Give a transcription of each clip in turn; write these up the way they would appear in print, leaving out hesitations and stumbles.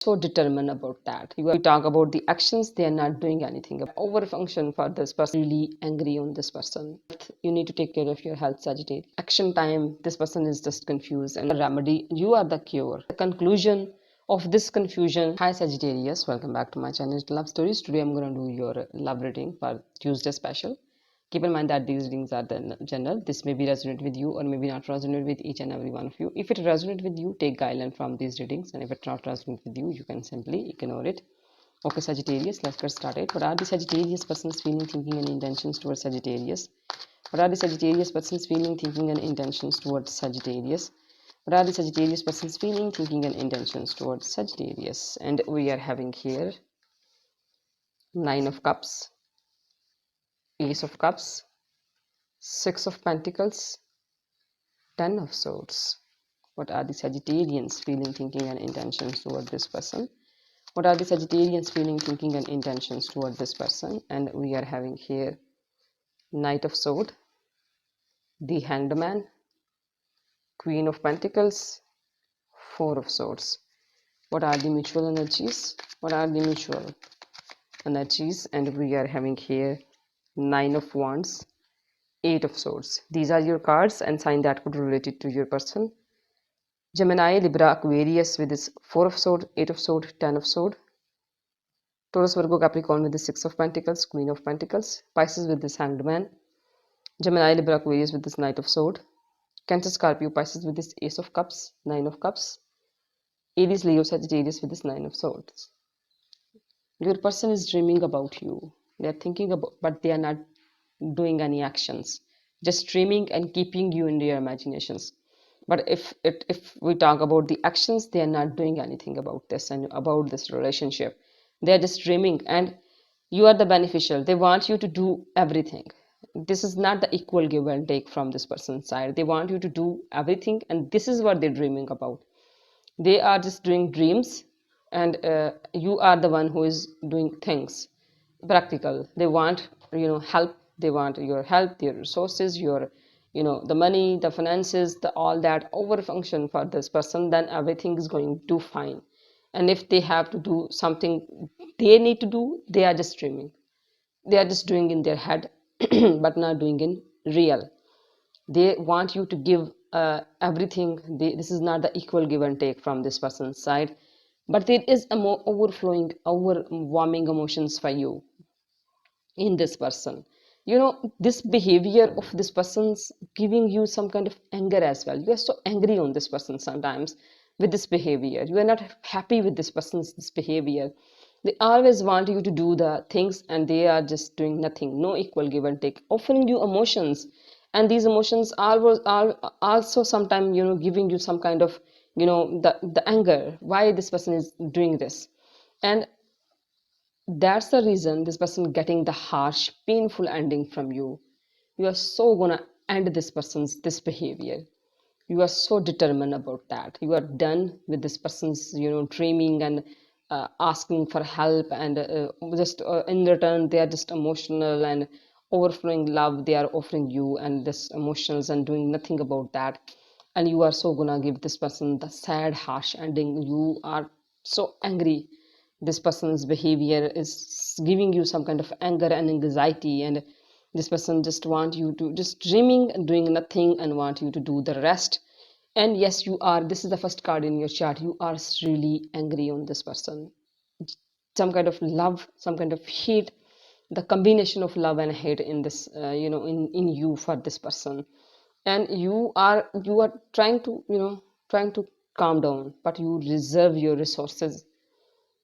so determined about that. You talk about the actions, they are not doing anything. Overfunction for this person, really angry on this person. You need to take care of your health, Sagittarius. Action time, this person is just confused, and remedy, you are the cure. The conclusion of this confusion. Hi Sagittarius, welcome back to my channel Love Stories. Today I'm going to do your love reading for Tuesday special. Keep in mind that these readings are the general. This may be resonate with you or maybe not resonate with each and every one of you. If it resonates with you, take guideline from these readings, and if it not resonate with you, you can simply ignore it. Okay, Sagittarius, let's get started. What are the Sagittarius person's feeling, thinking, and intentions towards Sagittarius? What are the Sagittarius person's feeling, thinking, and intentions towards Sagittarius? What are the Sagittarius person's feeling, thinking, and intentions towards Sagittarius? And we are having here Nine of Cups, Ace of Cups, Six of Pentacles, Ten of Swords. What are the Sagittarians feeling, thinking, and intentions toward this person? What are the Sagittarians feeling, thinking, and intentions toward this person? And we are having here Knight of Swords, the Hanged Man, Queen of Pentacles, Four of Swords. What are the mutual energies? What are the mutual energies? And we are having here Nine of Wands, Eight of Swords. These are your cards and sign that could relate it to your person. Gemini, Libra, Aquarius with this Four of Swords, Eight of Swords, Ten of Swords. Taurus, Virgo, Capricorn with the Six of Pentacles, Queen of Pentacles. Pisces with this Hanged Man. Gemini, Libra, Aquarius with this Knight of Swords. Cancer, Scorpio, Pisces with this Ace of Cups, Nine of Cups. Aries, Leo, Sagittarius with this Nine of Swords. Your person is dreaming about you. They are thinking about, but they are not doing any actions. Just dreaming and keeping you in their imaginations. But if we talk about the actions, they are not doing anything about this and about this relationship. They are just dreaming, and you are the beneficial. They want you to do everything. This is not the equal give and take from this person's side. They want you to do everything, and this is what they're dreaming about. They are just doing dreams, and you are the one who is doing things practical. They want help. They want your help, your resources, your the money, the finances, the all that over function for this person. Then everything is going to fine. And if they have to do something they need to do, they are just dreaming. They are just doing in their head but not doing in real. They want you to give everything. This is not the equal give and take from this person's side, but there is a more overflowing, overwhelming emotions for you in this person. This behavior of this person's giving you some kind of anger as well. You are so angry on this person sometimes with this behavior. You are not happy with this behavior. They always want you to do the things and they are just doing nothing. No equal give and take, offering you emotions, and these emotions are also sometimes giving you some kind of the anger, why this person is doing this. And that's the reason this person getting the harsh, painful ending from you. You are so gonna end this person's this behavior. You are so determined about that. You are done with this person's dreaming and asking for help, and just in return they are just emotional and overflowing love they are offering you, and this emotions and doing nothing about that. And you are so gonna give this person the sad, harsh ending. You are so angry. This person's behavior is giving you some kind of anger and anxiety, and this person just want you to just dreaming and doing nothing and want you to do the rest. And yes, you are, this is the first card in your chart, you are really angry on this person. Some kind of love, some kind of hate, the combination of love and hate in this in you for this person. And you are trying to calm down, but you reserve your resources.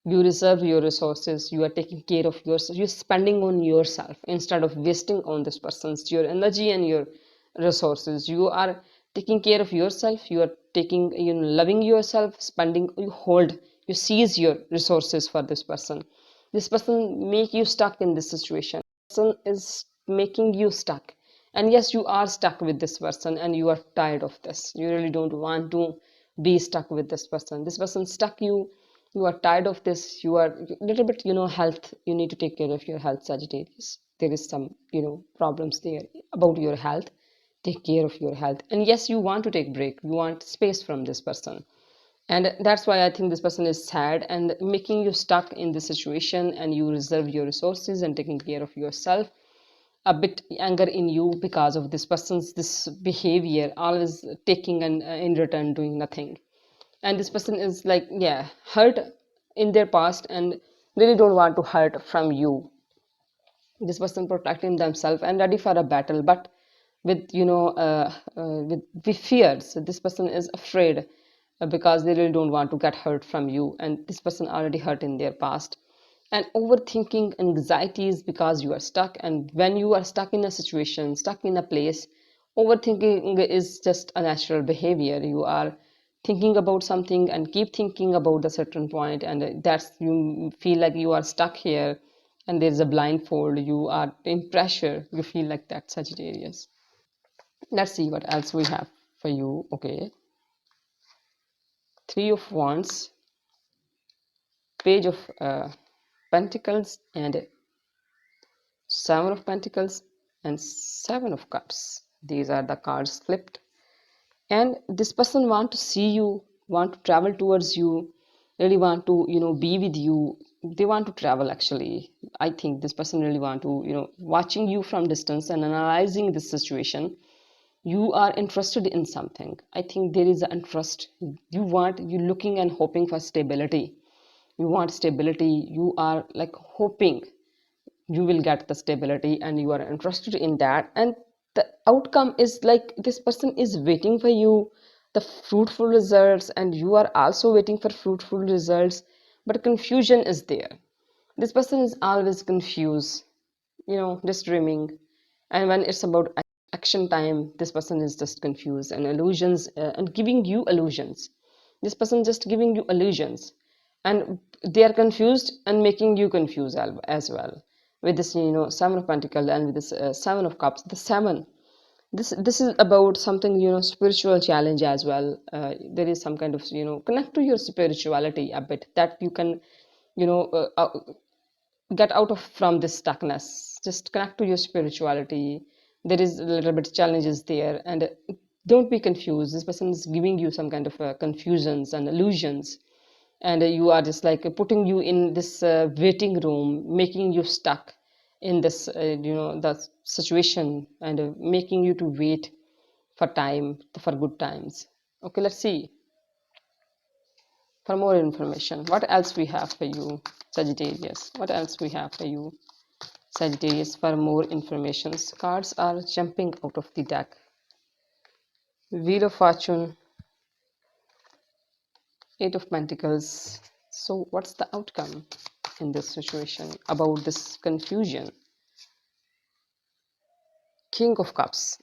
You are taking care of yourself. You're spending on yourself instead of wasting on this person's your energy and your resources. You are taking care of yourself. You are taking loving yourself, spending. You seize your resources for this person. This person make you stuck in this situation. This person is making you stuck, and yes, you are stuck with this person and you are tired of this. You really don't want to be stuck with this person. This person stuck you. You are tired of this. You are a little bit health. You need to take care of your health, Sagittarius. There is some problems there about your health. Take care of your health. And yes, you want to take break. You want space from this person. And that's why I think this person is sad and making you stuck in this situation, and you reserve your resources and taking care of yourself. A bit anger in you because of this person's this behavior, always taking and in return doing nothing. And this person is like, yeah, hurt in their past and really don't want to hurt from you. This person protecting themselves and ready for a battle, but with with fears. So this person is afraid because they really don't want to get hurt from you, and this person already hurt in their past. And overthinking anxieties because you are stuck, and when you are stuck in a situation, stuck in a place, overthinking is just a natural behavior. You are thinking about something and keep thinking about a certain point, and that's you feel like you are stuck here, and there's a blindfold, you are in pressure, you feel like that, Sagittarius. Let's see what else we have for you. Okay, Three of Wands, Page of Pentacles, and Seven of Pentacles, and Seven of Cups. These are the cards flipped. And this person want to see you, want to travel towards you, really want to be with you. They want to travel, actually. I think this person really want to watching you from distance and analyzing this situation. You are interested in something. I think there is an interest. You looking and hoping for stability. You want stability. You are like hoping you will get the stability, and you are interested in that. And the outcome is like this person is waiting for you, the fruitful results, and you are also waiting for fruitful results. But confusion is there. This person is always confused, just dreaming. And when it's about action time, this person is just confused and illusions, and giving you illusions. This person just giving you illusions, and they are confused and making you confused as well. With this Seven of Pentacles, and with this Seven of Cups, the seven, this is about something, spiritual challenge as well. There is some kind of connect to your spirituality a bit, that you can you know uh, uh, get out of from this stuckness. Just connect to your spirituality. There is a little bit challenges there, and don't be confused. This person is giving you some kind of confusions and illusions, and you are just like putting you in this waiting room, making you stuck in this the situation, and making you to wait for time, for good times. Okay, let's see for more information what else we have for you, Sagittarius. What else we have for you, Sagittarius, for more informations. Cards are jumping out of the deck. Wheel of Fortune, Eight of Pentacles. So what's the outcome in this situation about this confusion? King of Cups.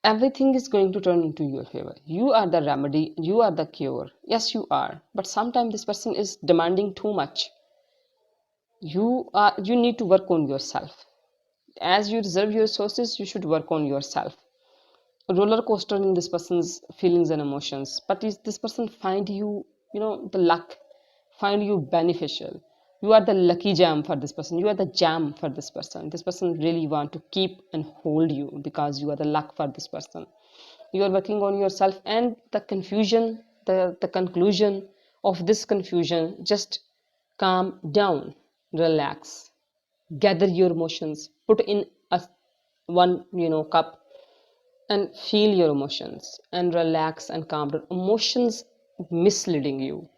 Everything is going to turn into your favor. You are the remedy, you are the cure. Yes, you are. But sometimes this person is demanding too much. You need to work on yourself. As you reserve your resources, you should work on yourself. Roller coaster in this person's feelings and emotions, but is this person find you, the luck, find you beneficial. You are the lucky jam for this person, you are the jam for this person. This person really want to keep and hold you because you are the luck for this person. You are working on yourself, and the confusion, the conclusion of this confusion, just calm down, relax, gather your emotions, put in a one cup, and feel your emotions and relax and calm down. Emotions misleading you.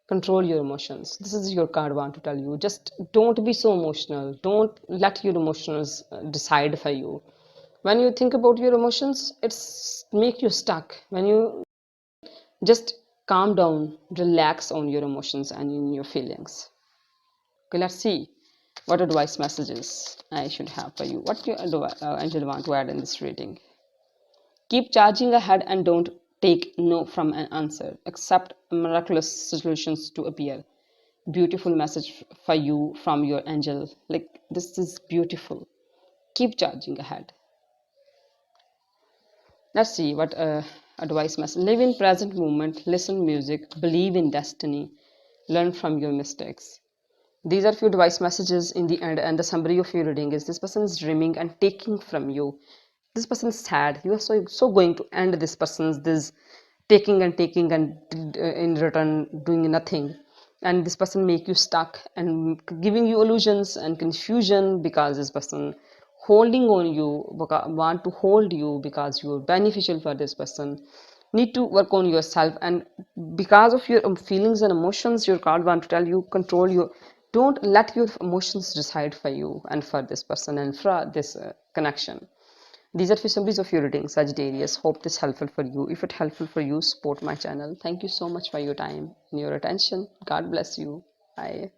Control your emotions. This is your card want to tell you. Just don't be so emotional. Don't let your emotions decide for you. When you think about your emotions, it's make you stuck. When you just calm down, relax on your emotions and in your feelings. Okay, let's see what advice messages I should have for you. What your angel want to add in this reading? Keep charging ahead and don't take no from an answer. Accept miraculous solutions to appear. Beautiful message for you from your angel. Like, this is beautiful. Keep charging ahead. Let's see what advice message. Live in present moment. Listen music. Believe in destiny. Learn from your mistakes. These are few advice messages in the end, and the summary of your reading is this person is dreaming and taking from you. This person is sad. You are so going to end this person's this taking and taking and in return doing nothing, and this person make you stuck and giving you illusions and confusion, because this person holding on you, want to hold you because you're beneficial for this person. Need to work on yourself, and because of your feelings and emotions, your card want to tell you, control your, don't let your emotions decide for you and for this person and for this connection. These are few symbols of your reading, Sagittarius. Hope this helpful for you. If it helpful for you, support my channel. Thank you so much for your time and your attention. God bless you. Bye.